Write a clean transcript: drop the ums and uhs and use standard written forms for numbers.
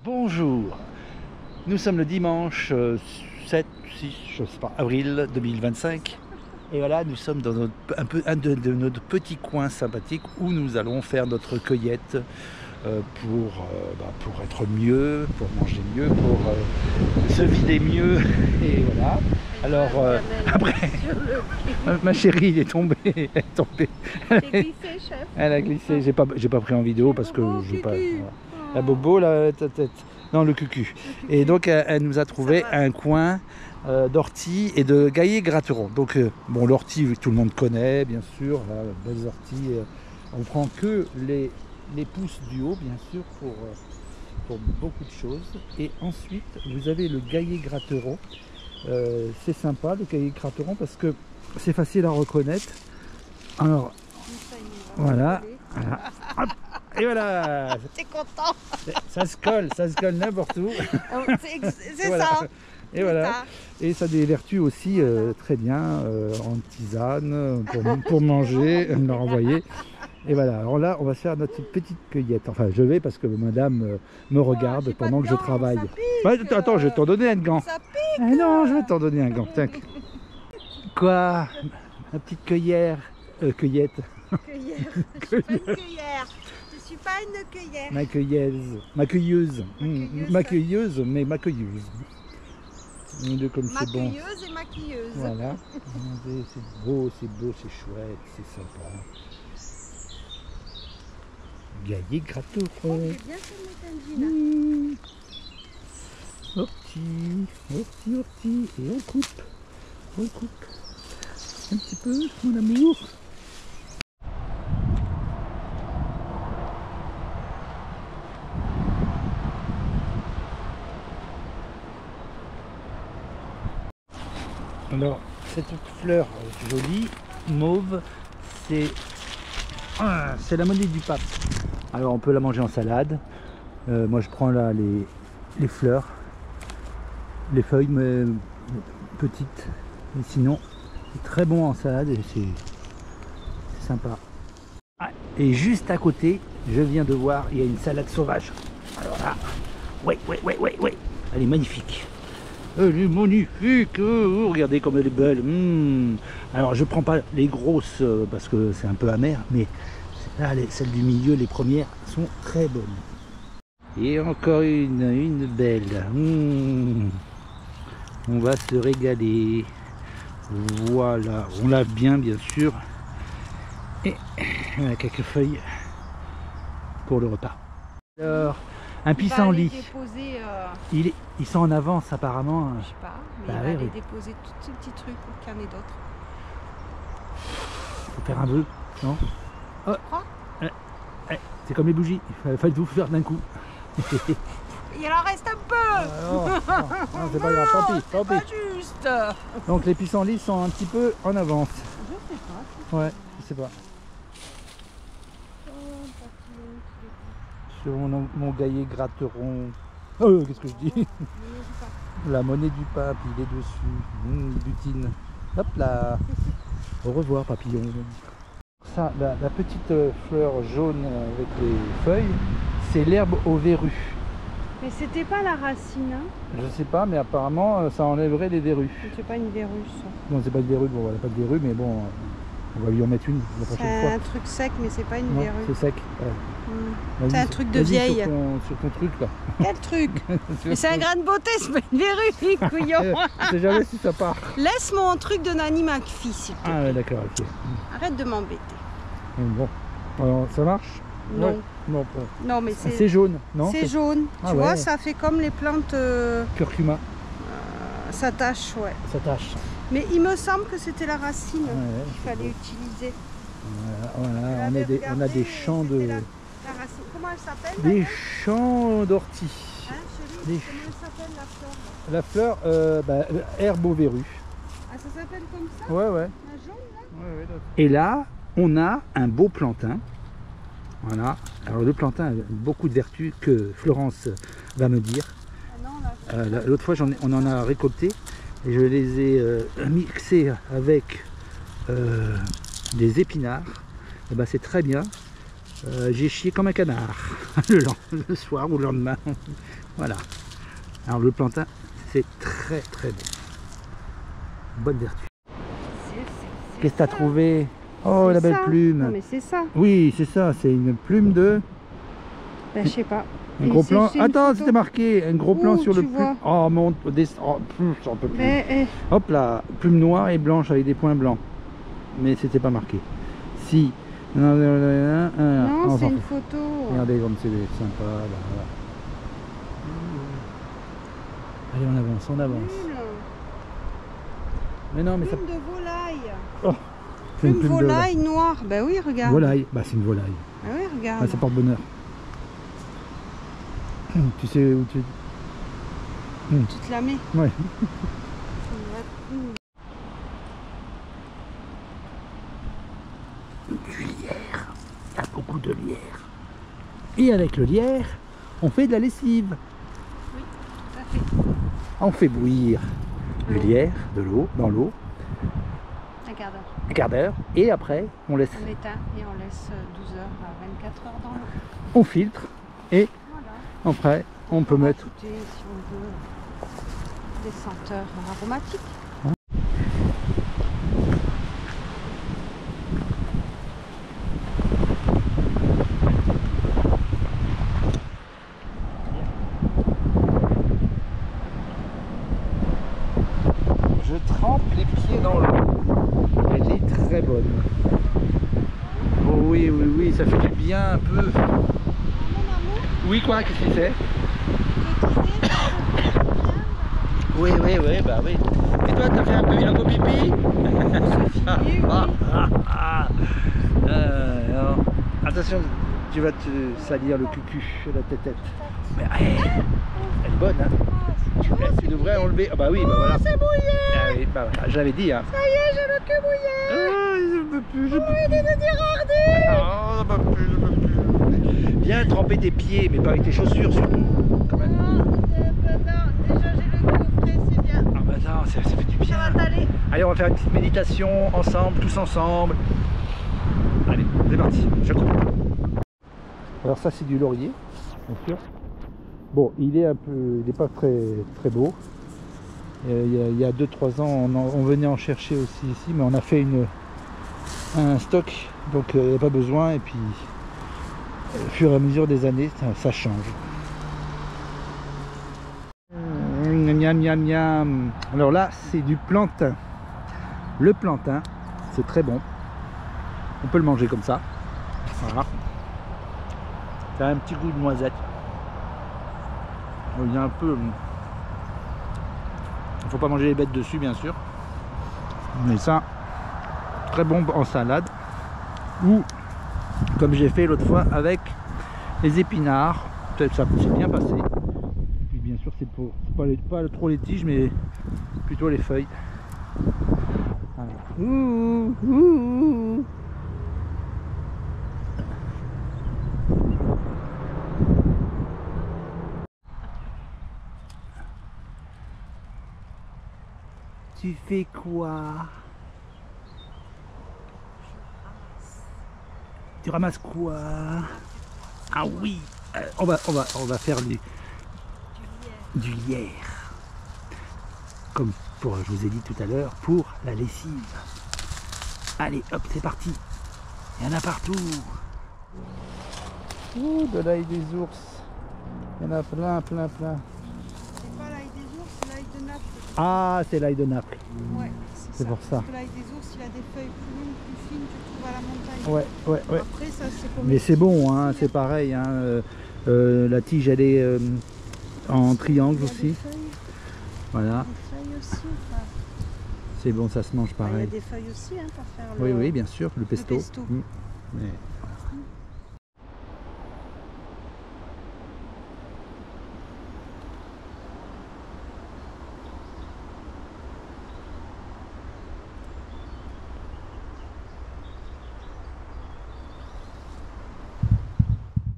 Bonjour, nous sommes le dimanche 7, 6, je sais pas, avril 2025 et voilà, nous sommes dans un de nos petits coins sympathiques où nous allons faire notre cueillette pour être mieux, pour manger mieux, pour se vider mieux et voilà. Alors après, ma chérie elle est tombée, elle est tombée. Elle a glissé, j'ai pas pris en vidéo parce que je veux pas. Voilà. La bobo, la tête. Non, le cucu. Et donc, elle nous a trouvé un coin d'ortie et de gaillet-gratteron. Donc, bon, l'ortie, tout le monde connaît, bien sûr. Là, belles orties. On prend que les pousses du haut, bien sûr, pour beaucoup de choses. Et ensuite, vous avez le gaillet-gratteron. C'est sympa, le gaillet-gratteron, parce que c'est facile à reconnaître. Alors, voilà. Hop. Et voilà. T'es content? Ça se colle n'importe où. C'est voilà. ça. Et voilà. Ça. Et ça a des vertus aussi très bien en tisane, pour manger, me l'a renvoyé. Et voilà, alors là, on va faire notre petite cueillette. Enfin, je vais parce que madame me regarde pendant que je travaille. Ouais, attends, je vais t'en donner un gant. Ça pique. Ah non, je vais t'en donner un gant. Tiens. Quoi? Ma petite cueillette. Cueillère. Je suis pas une cueillère. Je suis pas une cueillère. Ma cueilleuse. Ma cueilleuse, mais ma cueilleuse. Comme ma c'est bon. cueilleuse et maquilleuse. Voilà. C'est beau, c'est chouette, c'est sympa. Gaillet-gratteron. Oh, j'ai bien fait de mettre un jean. Ortie. Et on coupe. Un petit peu, mon amour. Alors, cette fleur jolie, mauve, c'est la monnaie du pape. Alors, on peut la manger en salade. Moi, je prends là les fleurs, les feuilles mais petites. Et sinon, c'est très bon en salade et c'est sympa. Ah, et juste à côté, je viens de voir, il y a une salade sauvage. Alors là, ouais. Elle est magnifique. Elle est magnifique, regardez comme elle est belle. Alors je prends pas les grosses parce que c'est un peu amer, mais là celles du milieu, les premières sont très bonnes. Et encore une belle. On va se régaler. Voilà, on lave bien sûr. Et voilà quelques feuilles pour le repas. Alors, un pissenlit. Ils sont en avance apparemment. Je sais pas, mais il va aller déposer tous ces petits trucs pour qu'il y en ait d'autres. Faut faire un vœu, non? Oh. C'est comme les bougies, il fallait tout faire d'un coup. Il en reste un peu. Non, c'est pas grave, tant pis. Pas juste. Donc les pissenlits sont un petit peu en avance. Je sais pas. Ouais, je sais pas. Sur mon gaillet-gratteron. Qu'est-ce que je dis? La monnaie du pape, il est dessus. Il butine. Hop là. Au revoir, papillon. Ça, la petite fleur jaune avec les feuilles, c'est l'herbe aux verrues. Mais c'était pas la racine, hein? Je sais pas, mais apparemment ça enlèverait les verrues. C'est pas une verrue, ça. Non, c'est pas une verrue. Bon, elle n'a pas de verrue, mais bon, on va lui en mettre une la prochaine fois. C'est un truc sec, mais c'est pas une verrue. C'est sec. Ouais. C'est un truc de vieille. Sur ton truc là. Quel truc? Mais c'est un grain de beauté, c'est pas une verrue, couillon. Je sais jamais si ça part. Laisse mon truc de Nanny McPhee, s'il te plaît. Ah ouais, d'accord, ok. Arrête de m'embêter. Bon, alors ça marche? Non. Ouais. Non, mais c'est jaune, non? C'est jaune. Tu vois, ça fait comme les plantes. Curcuma. Ça tâche, ouais. Ça tâche. Mais il me semble que c'était la racine qu'il fallait utiliser. Voilà, on a des champs de... La racine. Comment elle s'appelle? Des champs d'ortie. Hein, chérie, comment elle s'appelle la fleur? La fleur, herbe aux verrues. Ah, ça s'appelle comme ça? Ouais. La jaune, là? Ouais, et là, on a un beau plantain. Voilà. Alors le plantain a beaucoup de vertus que Florence va me dire. L'autre fois, on en a récolté et je les ai mixés avec des épinards. Et ben, c'est très bien. J'ai chié comme un canard le soir ou le lendemain. Voilà. Alors le plantain, c'est très très bon. Bonne vertu. Qu'est-ce que tu as trouvé? Oh, la belle plume. Non mais c'est ça. Oui, c'est ça, c'est une plume de... Ben, je sais pas. Un gros plan. Attends, c'était marqué. Un gros plan sur le plume. Oh, monte, descend. Oh, j'en peux plus. Mais, hop là, plume noire et blanche avec des points blancs. Mais c'était pas marqué. Si. Non, c'est une photo. Regardez comme c'est sympa. Là, là. Allez, on avance, on avance. Mais non, mais plume ça... de volaille. Oh, plume volaille noire. Ben oui, regarde. Volaille, bah c'est une volaille. Ah oui, regarde. Ah, ça porte bonheur. Tu sais où tu... Tu te la mets. Ouais. Du lierre. Il y a beaucoup de lierre. Et avec le lierre, on fait de la lessive. Oui, tout à fait. On fait bouillir du lierre, de l'eau, dans l'eau. Un quart d'heure. Un quart d'heure. Et après, on laisse... On éteint et on laisse 12 heures à 24 heures dans l'eau. On filtre et Voilà. après, on peut mettre... Si on veut des senteurs aromatiques. Je trempe les pieds dans l'eau. Elle est très bonne. Oh oui, oui, oui, ça fait du bien un peu. Oui, quoi, qu'est-ce qu'il fait? Oui, oui, oui, bah oui. Et toi, t'as fait un beau pipi? Alors, attention, tu vas te salir le cucu, la tête. Mais elle est bonne, hein? Tu devrais enlever. Ah bah oui, bah voilà. C'est mouillé. Ah oui, bah voilà, j'avais dit, hein. Ça y est, j'ai le cul mouillé. Ah, je peux plus, je peux plus. Arrêtez de dire hardi. Ah, je peux plus, je peux plus. Viens tremper tes pieds, mais pas avec tes chaussures surtout. Quand même. Non, déjà j'ai le cul au frais, c'est bien. Ah bah non, ça fait du bien. Ça va t'aller. Allez, on va faire une petite méditation ensemble, tous ensemble. Allez, c'est parti, je coupe. Alors ça c'est du laurier, bien sûr. Bon, il est un peu, il n'est pas très beau. Il y a 2-3 ans, on venait en chercher aussi ici, mais on a fait un stock, donc il n'y a pas besoin. Et puis, au fur et à mesure des années, ça change. Miam, miam, miam. Alors là, c'est du plantain. Le plantain, c'est très bon. On peut le manger comme ça. Voilà. Ça a un petit goût de noisette. Il y a un peu... Il ne faut pas manger les bêtes dessus, bien sûr. Mais ça, très bon en salade. Ou, comme j'ai fait l'autre fois, avec les épinards. Peut-être ça s'est bien passé. Puis bien sûr, c'est pas trop les tiges, mais plutôt les feuilles. Voilà. Ouh, ouh. Tu fais quoi? Tu ramasses quoi? Ah oui, on va faire du lierre. Comme je vous ai dit tout à l'heure, pour la lessive. Allez, hop, c'est parti. Il y en a partout. Oh, de l'ail des ours. Il y en a plein. C'est pas l'ail des ours, c'est l'ail de Naples. Ah, c'est l'ail de Naples. Ouais, c'est pour ça. Parce que l'ail des ours, il a des feuilles plus longues, plus fines, tu trouves à la montagne. Ouais. Après, ça, c'est comme... Mais c'est bon, hein, c'est pareil. Hein, la tige, elle est en triangle aussi. Voilà. Des feuilles aussi, enfin. C'est bon, ça se mange pareil. Il y a des feuilles aussi, hein, pour faire Oui, bien sûr, le pesto. pesto. Mais